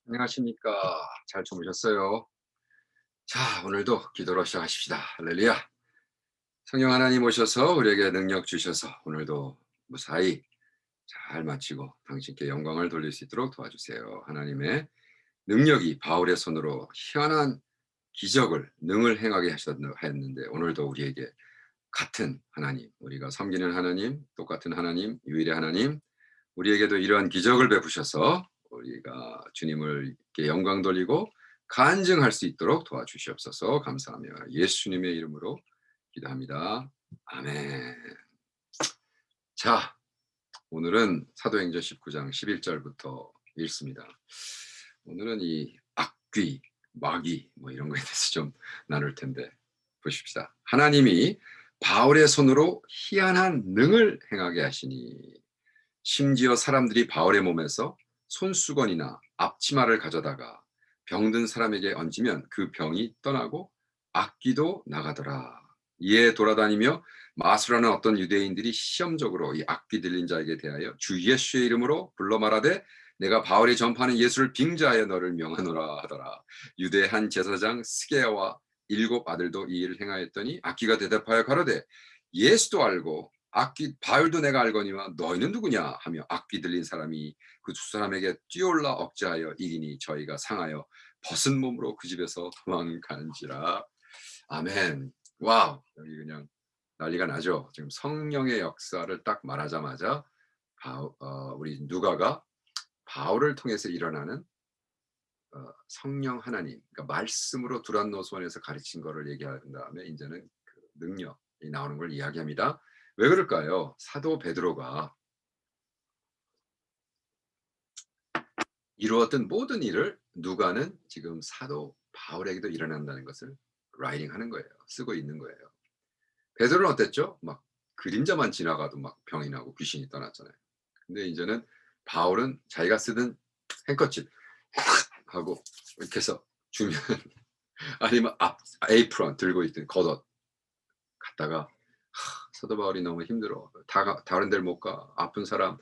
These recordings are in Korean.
안녕하십니까. 잘 주무셨어요? 자, 오늘도 기도로 시작하십시다. 할렐루야. 성령 하나님 오셔서 우리에게 능력 주셔서 오늘도 무사히 잘 마치고 당신께 영광을 돌릴 수 있도록 도와주세요. 하나님의 능력이 바울의 손으로 희한한 기적을 능을 행하게 하셨는데 오늘도 우리에게 같은 하나님, 우리가 섬기는 하나님, 똑같은 하나님, 유일의 하나님, 우리에게도 이러한 기적을 베푸셔서 우리가 주님을 이렇게 영광 돌리고 간증할 수 있도록 도와주시옵소서. 감사하며 예수님의 이름으로 기도합니다. 아멘. 자, 오늘은 사도행전 19장 11절부터 읽습니다. 오늘은 이 악귀, 마귀 뭐 이런 거에 대해서 좀 나눌 텐데 보십시다. 하나님이 바울의 손으로 희한한 능을 행하게 하시니 심지어 사람들이 바울의 몸에서 손수건이나 앞치마를 가져다가 병든 사람에게 얹으면 그 병이 떠나고 악귀도 나가더라. 이에 돌아다니며 마술하는 어떤 유대인들이 시험적으로 이 악귀 들린 자에게 대하여 주 예수의 이름으로 불러 말하되 내가 바울이 전파하는 예수를 빙자하여 너를 명하노라 하더라. 유대 한 제사장 스게야와 7 아들도 이 일을 행하였더니 악귀가 대답하여 가로되 예수도 알고 악귀 바울도 내가 알거니와 너희는 누구냐 하며 악귀 들린 사람이 그 두 사람에게 뛰어올라 억제하여 이기니 저희가 상하여 벗은 몸으로 그 집에서 도망간지라. 아멘. 와우, 여기 그냥 난리가 나죠. 지금 성령의 역사를 딱 말하자마자 우리 누가가 바울을 통해서 일어나는 성령 하나님, 그러니까 말씀으로 두란노스원에서 가르친 거를 얘기한 다음에 이제는 그 능력이 나오는 걸 이야기합니다. 왜 그럴까요? 사도 베드로가 이루었던 모든 일을 누가는 지금 사도 바울에게도 일어난다는 것을 라이팅하는 거예요. 쓰고 있는 거예요. 베드로는 어땠죠? 막 그림자만 지나가도 막 병이 나고 귀신이 떠났잖아요. 근데 이제는 바울은 자기가 쓰던 행커칩 하고 이렇게 해서 주면 아니면 에이프런 들고 있던 겉옷 갖다가 사도 바울이 너무 힘들어. 다른 데를 못 가. 아픈 사람,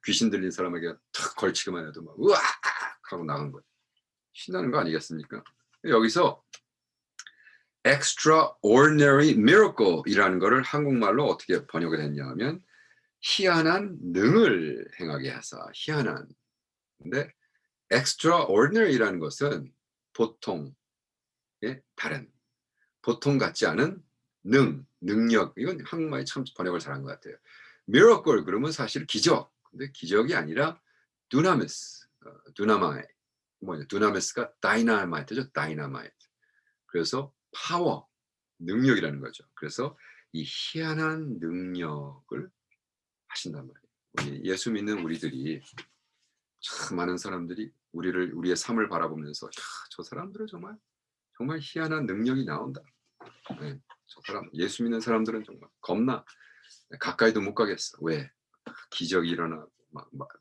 귀신 들린 사람에게 탁 걸치기만 해도 막 으악 하고 나간 거예요. 신나는 거 아니겠습니까? 여기서 extraordinary miracle이라는 거를 한국말로 어떻게 번역을 했냐면 희한한 능을 행하게 하사 희한한. 근데 extraordinary라는 것은 보통의 다른, 보통 같지 않은 능력. 이건 한국말이 참 번역을 잘한 것 같아요. miracle 그러면 사실 기적. 근데 기적이 아니라 dunamis, duna마이. 뭐냐, dunamis가 다이나마이트죠. 다이나마이트. 그래서 파워, 능력이라는 거죠. 그래서 이 희한한 능력을 하신단 말이에요. 예수 믿는 우리들이 참 많은 사람들이 우리의 삶을 바라보면서 저 사람들은 정말 정말 희한한 능력이 나온다. 네, 저 사람 예수 믿는 사람들은 정말 겁나 가까이도 못 가겠어. 왜? 기적이 일어나고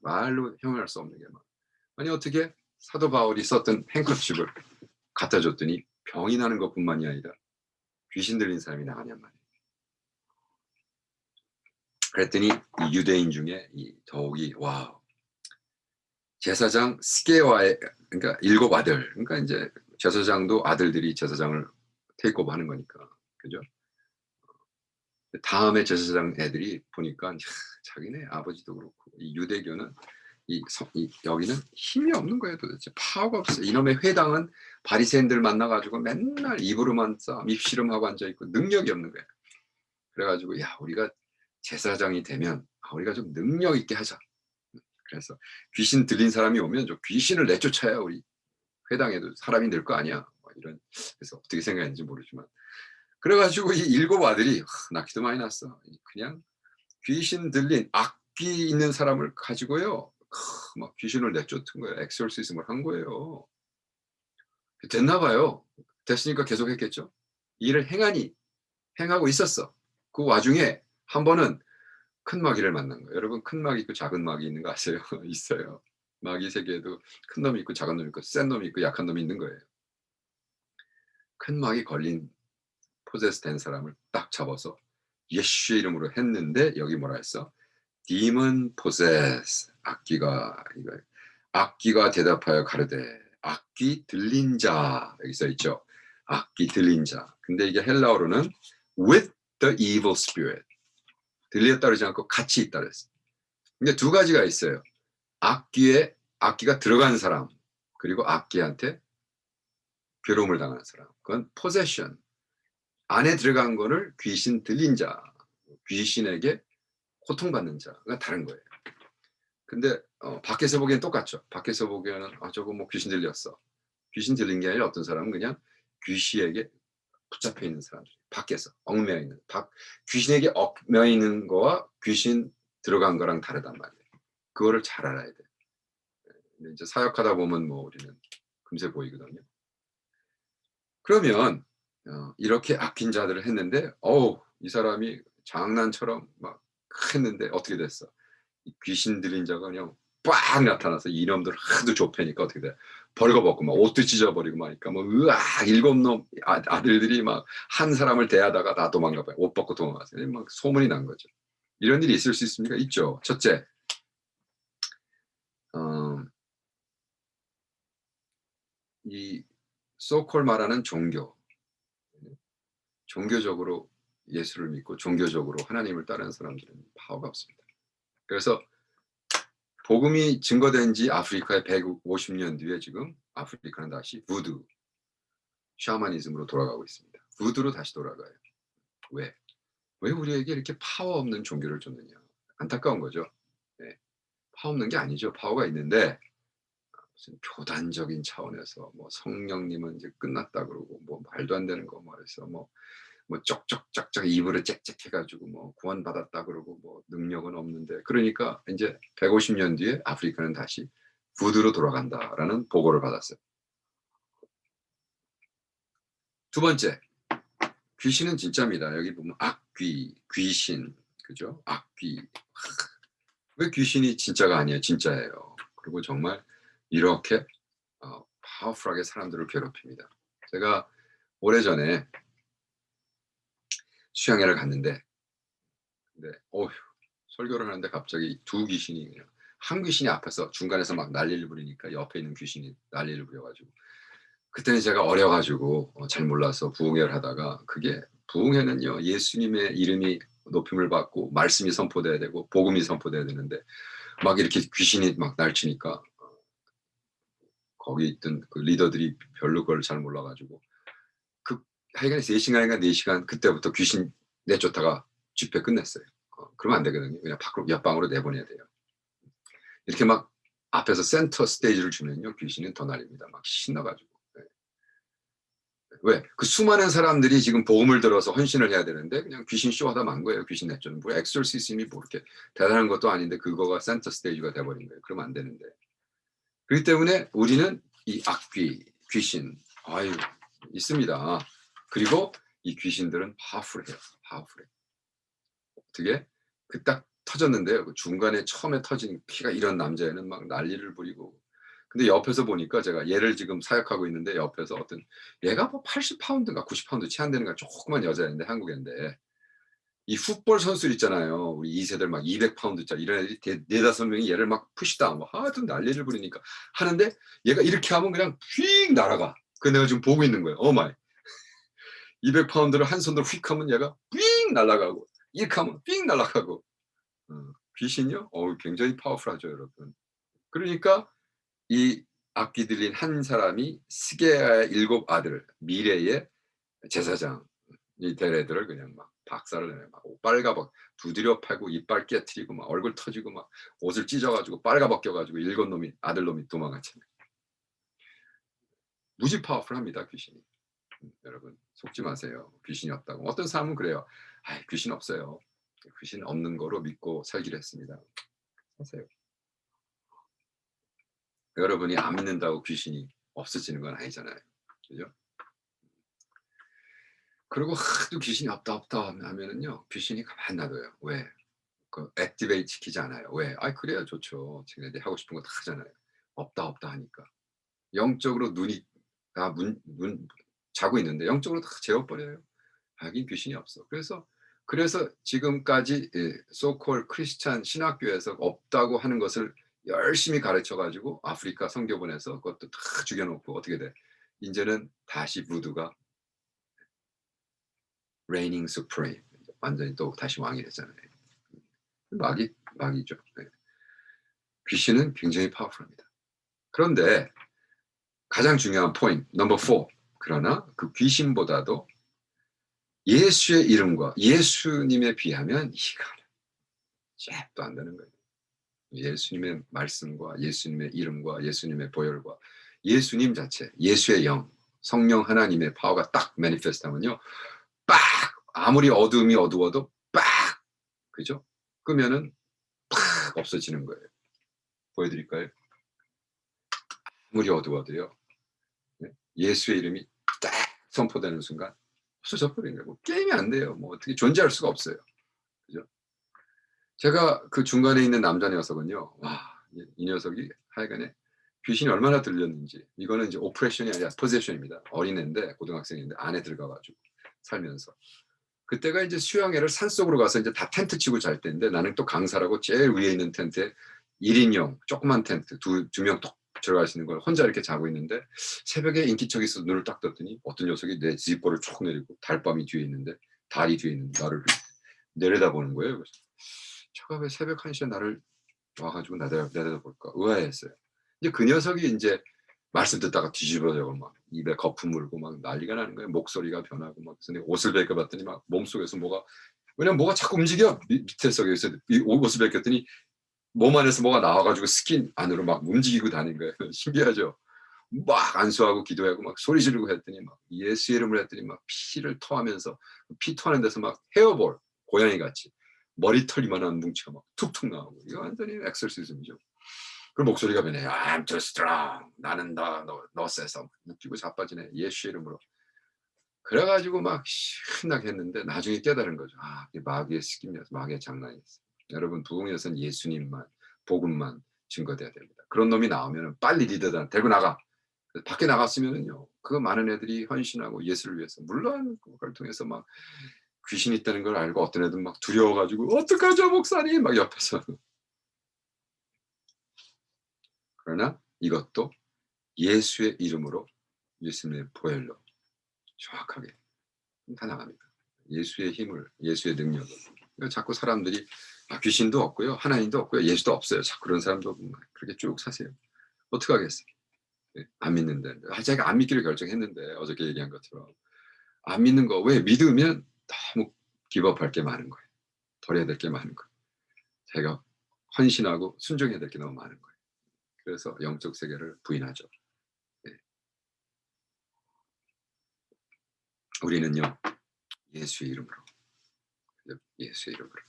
말로 형용할 수 없는 게 막. 아니 어떻게 사도 바울이 썼던 행커칩을 갖다 줬더니 병이 나는 것뿐만이 아니라 귀신 들린 사람이 나가냔 말이에요. 그랬더니 이 유대인 중에 이 더욱이 와우, 제사장 스게와의, 그러니까 7 아들, 그러니까 이제 제사장도 아들들이 제사장을 테이크오버하는 거니까, 그죠? 다음에 제사장 애들이 보니까 자기네 아버지도 그렇고 이 유대교는 여기는 힘이 없는 거예요. 도대체 파워가 없어. 이놈의 회당은 바리새인들 만나가지고 맨날 입으로만 싸 입씨름하고 앉아있고 능력이 없는 거예요. 그래가지고 야, 우리가 제사장이 되면 우리가 좀 능력 있게 하자. 그래서 귀신 들린 사람이 오면 좀 귀신을 내쫓아야 우리 회당에도 사람이 늘 거 아니야. 이런. 그래서 어떻게 생각했는지 모르지만 그래가지고 이 7 아들이 낳기도 많이 났어. 그냥 귀신 들린 악귀 있는 사람을 가지고요, 막 귀신을 내쫓은 거예요. 엑소시즘을 한 거예요. 됐나 봐요. 됐으니까 계속 했겠죠. 일을 행하고 있었어. 그 와중에 한 번은 큰 마귀를 만난 거예요. 여러분, 큰 마귀 있고 작은 마귀 있는 거 아세요? 있어요. 마귀 세계에도 큰 놈이 있고 작은 놈이 있고 센 놈이 있고 약한 놈이 있는 거예요. 큰 마귀 걸린 포제스 된 사람을 딱 잡아서 예수의 이름으로 했는데 여기 뭐라 했어? demon possess, 악귀가 대답하여 가르되 악귀 들린 자 여기 써 있죠. 악귀 들린 자. 근데 이게 헬라어로는 with the evil spirit. 들렸다 그러지 않고 같이 있다 그랬어요. 근데 두 가지가 있어요. 악귀가 들어간 사람, 그리고 악귀한테 괴로움을 당하는 사람. 그건 possession. 안에 들어간 거를 귀신 들린 자, 귀신에게 고통받는 자가 다른 거예요. 근데 밖에서 보기엔 똑같죠. 밖에서 보기에는 저거 뭐 귀신 들렸어. 귀신 들린 게 아니라 어떤 사람은 그냥 귀신에게 붙잡혀 있는 사람들, 밖에서 얽매여 있는, 귀신에게 얽매여 있는 거와 귀신 들어간 거랑 다르단 말이에요. 그거를 잘 알아야 돼요. 근데 이제 사역하다 보면 뭐 우리는 금세 보이거든요. 그러면 이렇게 악힌 자들을 했는데 이 사람이 장난처럼 막 했는데 어떻게 됐어? 이 귀신 들린 자가 그냥 빡 나타나서 이놈들 하도 좁혀니까 어떻게 돼? 벌거벗고 막 옷도 찢어버리고 마니까 뭐 으악 일곱 놈 아들들이 막 한 사람을 대하다가 다 도망가 봐요. 옷 벗고 도망가세요. 막 소문이 난 거죠. 이런 일이 있을 수 있습니까? 있죠. 첫째, 어, 이 소콜 말하는 종교적으로 예수를 믿고 종교적으로 하나님을 따르는 사람들은 파워가 없습니다. 그래서 복음이 증거된 지 아프리카에 150년 뒤에 지금 아프리카는 다시 부두, 샤머니즘으로 돌아가고 있습니다. 부두로 다시 돌아가요. 왜? 왜 우리에게 이렇게 파워 없는 종교를 줬느냐. 안타까운 거죠. 네. 파워 없는 게 아니죠. 파워가 있는데 무슨 교단적인 차원에서 뭐 성령님은 이제 끝났다 그러고 뭐 말도 안 되는 거 말해서 뭐 쪽쪽짝짝 입으로 짹짹 해가지고 뭐 구원받았다 그러고 뭐 능력은 없는데 그러니까 이제 150년 뒤에 아프리카는 다시 부두로 돌아간다라는 보고를 받았어요. 두 번째, 귀신은 진짜입니다. 여기 보면 악귀, 귀신, 그죠? 악귀. 왜 귀신이 진짜가 아니에요? 진짜예요. 그리고 정말 이렇게 파워풀하게 사람들을 괴롭힙니다. 제가 오래전에 수양회를 갔는데 근데 설교를 하는데 갑자기 두 귀신이 그냥 한 귀신이 앞에서 중간에서 막 난리를 부리니까 옆에 있는 귀신이 난리를 부려가지고 그때는 제가 어려가지고 잘 몰라서 부흥회를 하다가 그게 부흥회는요 예수님의 이름이 높임을 받고 말씀이 선포돼야 되고 복음이 선포돼야 되는데 막 이렇게 귀신이 막 날치니까 거기 있던 그 리더들이 별로 그걸 잘 몰라가지고 하여간 3시간인가 4시간 그때부터 귀신 내쫓다가 집회 끝냈어요. 그러면 안 되거든요. 그냥 밖으로 옆방으로 내보내야 돼요. 이렇게 막 앞에서 센터 스테이지를 주면요 귀신은 더 날립니다. 막 신나가지고. 네. 왜? 그 수많은 사람들이 지금 복음을 들어서 헌신을 해야 되는데 그냥 귀신 쇼하다 만 거예요. 귀신 내쫓는. 뭐 엑소시즘이 뭐 이렇게 대단한 것도 아닌데 그거가 센터 스테이지가 돼버린 거예요. 그러면 안 되는데. 그렇기 때문에 우리는 이 악귀, 귀신, 있습니다. 그리고 이 귀신들은 파워풀해요. 파워풀해. 어떻게? 그 딱 터졌는데요. 그 중간에 처음에 터진 피가 이런 남자애는 막 난리를 부리고. 근데 옆에서 보니까 제가 얘를 지금 사역하고 있는데 옆에서 얘가 뭐 80파운드인가 90파운드 채 안 되는가 조그만 여자인데 한국인데 이 풋볼 선수들 있잖아요. 우리 2세들 막 200파운드짜리 이런 애들이 4-5명이 얘를 막 푸시다운 뭐 하여튼 난리를 부리니까 하는데 얘가 이렇게 하면 그냥 휙 날아가. 그 내가 지금 보고 있는 거예요. 오마이. 200파운드를 한 손으로 휙 하면 얘가 휙 날아가고 이렇게 하면 휙 날아가고 귀신이요? 굉장히 파워풀하죠 여러분. 그러니까 이 악기 들린 한 사람이 스게야의 7 아들 미래의 제사장 이 될 애들을 그냥 막 박살을 내요. 막 빨가벗 두드려 패고 이빨 깨트리고 막 얼굴 터지고 막 옷을 찢어가지고 빨가벗겨가지고 7 놈이 아들 놈이 도망갔잖아요. 무지 파워풀합니다 귀신이. 여러분 속지 마세요. 귀신이 없다고. 어떤 사람은 그래요. 귀신 없어요. 귀신 없는 거로 믿고 살기로 했습니다. 하세요. 여러분이 안 믿는다고 귀신이 없어지는 건 아니잖아요. 그죠? 그리고 하도 귀신이 없다 없다 하면은요 귀신이 가만 놔둬요. 왜? 액티베이트 시키지 않아요. 왜? 그래야 좋죠. 쟤네들이 하고 싶은 거 다 하잖아요. 없다 없다 하니까. 영적으로 눈이 문 자고 있는데 영적으로 다 재워버려요. 하긴 귀신이 없어. 그래서 지금까지 소콜 크리스찬 신학교에서 없다고 하는 것을 열심히 가르쳐 가지고 아프리카 선교 보내서 그것도 다 죽여 놓고 어떻게 돼? 인제는 다시 부두가 reigning supreme 완전히 또 다시 왕이 됐잖아요. 마귀죠. 네. 귀신은 굉장히 파워풀합니다. 그런데 가장 중요한 포인트 넘버 4 그러나 그 귀신보다도 예수의 이름과 예수님에 비하면 이거는 잽도 안 되는 거예요. 예수님의 말씀과 예수님의 이름과 예수님의 보혈과 예수님 자체, 예수의 영, 성령 하나님의 파워가 딱 매니페스트 하면요. 빡! 아무리 어둠이 어두워도 빡! 그죠? 끄면은 팍! 없어지는 거예요. 보여드릴까요? 아무리 어두워도요. 네? 예수의 이름이 딱 선포되는 순간 없어져 버리는 거예요. 뭐 게임이 안 돼요. 뭐 어떻게 존재할 수가 없어요. 그죠? 제가 그 중간에 있는 남자 녀석은요. 와, 이 녀석이 하여간에 귀신이 얼마나 들렸는지 이거는 이제 오프레션이 아니라 포세션입니다. 어린애인데 고등학생인데 안에 들어가 가지고 살면서 그때가 이제 수영회를 산속으로 가서 이제 다 텐트 치고 잘 때인데 나는 또 강사라고 제일 위에 있는 텐트에 1인용 조그만 텐트 두 명 톡 들어갈 수 있는 걸 혼자 이렇게 자고 있는데 새벽에 인기척에서 눈을 딱 떴더니 어떤 녀석이 내 지퍼를 촉 내리고 달밤이 뒤에 있는데 달이 뒤에 있는 나를 내려다보는 거예요. 그래서 저가 왜 새벽 1시에 나를 와 가지고 내려다볼까 의아했어요. 이제 그 녀석이 인제 말씀 듣다가 뒤집어져고 막 입에 거품 물고 막 난리가 나는 거예요. 목소리가 변하고 막 그래서 내가 옷을 벗겨 봤더니 막 몸속에서 뭐가 왜냐면 뭐가 자꾸 움직여. 밑에서 그래서 이 옷을 벗겼더니 몸 안에서 뭐가 나와 가지고 스킨 안으로 막 움직이고 다닌 거예요. 신기하죠? 막 안수하고 기도하고 막 소리 지르고 했더니 막 예수 이름을 했더니 막 피를 토하면서 피 토하는 데서 막 헤어볼 고양이 같이 머리털 이만한 뭉치가 막 툭툭 나오고 이거 완전히 엑소시즘이죠. 그 목소리가 변해요. I'm too strong. 나는 너 세서 웃기고 자빠지네. 예수 이름으로. 그래 가지고 막 신나게 했는데 나중에 깨달은 거죠. 아, 이게 마귀의 스킵이었어. 마귀의 장난이었어. 여러분 부흥에서는 예수님만 복음만 증거돼야 됩니다. 그런 놈이 나오면은 빨리 리더들 데리고 나가. 밖에 나갔으면은요. 그 많은 애들이 헌신하고 예수를 위해서 물론 그걸 통해서 막 귀신이 있다는 걸 알고 어떤 애들은 막 두려워 가지고 "어떡하죠 목사님." 막 옆에서. 그러나 이것도 예수의 이름으로 예수님의 보혈로 정확하게 다 나갑니다. 예수의 힘을 예수의 능력을. 그러니까 자꾸 사람들이 아 귀신도 없고요. 하나님도 없고요. 예수도 없어요. 자꾸 그런 사람도 그렇게 쭉 사세요. 어떡하겠어요. 예. 안 믿는데. 아 제가 안 믿기로 결정했는데 어저께 얘기한 것처럼. 안 믿는 거 왜 믿으면 너무 기법할 게 많은 거예요. 버려야 될 게 많은 거예요. 제가 헌신하고 순종해야 될 게 너무 많은 거예요. 그래서 영적 세계를 부인하죠. 네. 우리는요. 예수의 이름으로 예수의 이름으로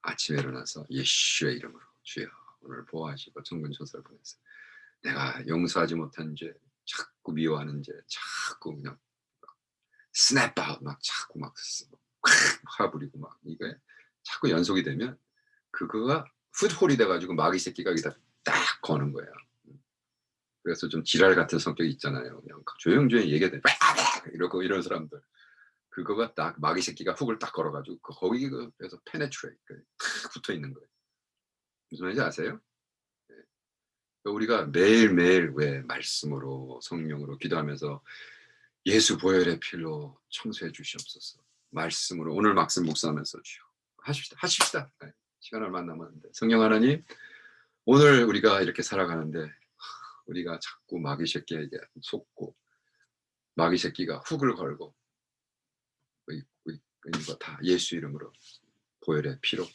아침에 일어나서 예수의 이름으로 주여 오늘 보호하시고 천군천사를 보내서 내가 용서하지 못한 죄 자꾸 미워하는 죄 자꾸 그냥 스냅 아웃 막 자꾸 막 화 부리고 막 이게 자꾸 연속이 되면 그거가 풋홀이 돼 가지고 마귀 새끼가 여기다 딱 거는 거예요. 그래서 좀 지랄 같은 성격이 있잖아요. 그냥 조용조용히 얘기해도 이러고 이런 사람들. 그거가 딱 마귀 새끼가 훅을 딱 걸어 가지고 거기 그래서 penetrate 탁 붙어 있는 거예요. 무슨 말인지 아세요? 네. 그러니까 우리가 매일매일 왜 말씀으로 성령으로 기도하면서 "예수 보혈의 피로 청소해 주시옵소서." 말씀으로 오늘 말씀 묵상하면서 주여 하십시다. 네. 시간 얼마 안 남았는데 성령 하나님 오늘 우리가 이렇게 살아가는데 우리가 자꾸 마귀 새끼에게 속고 마귀 새끼가 훅을 걸고 있는 거 다 예수 이름으로 보혈의 피로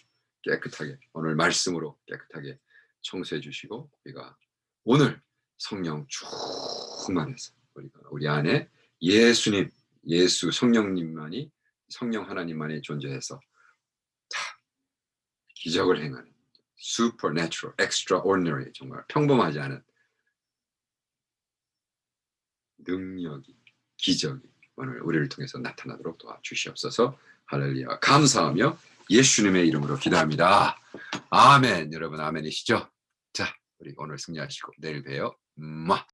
깨끗하게 오늘 말씀으로 깨끗하게 청소해 주시고 우리가 오늘 성령 충만해서 우리가 우리 안에 예수님, 예수 성령님만이 성령 하나님만이 존재해서 다 기적을 행하는 supernatural, extraordinary 정말 평범하지 않은 능력이 기적이 오늘 우리를 통해서 나타나도록 도와주시옵소서. 할렐루야. 감사하며 예수님의 이름으로 기도합니다. 아멘. 여러분 아멘이시죠? 자, 우리 오늘 승리하시고 내일 봬요.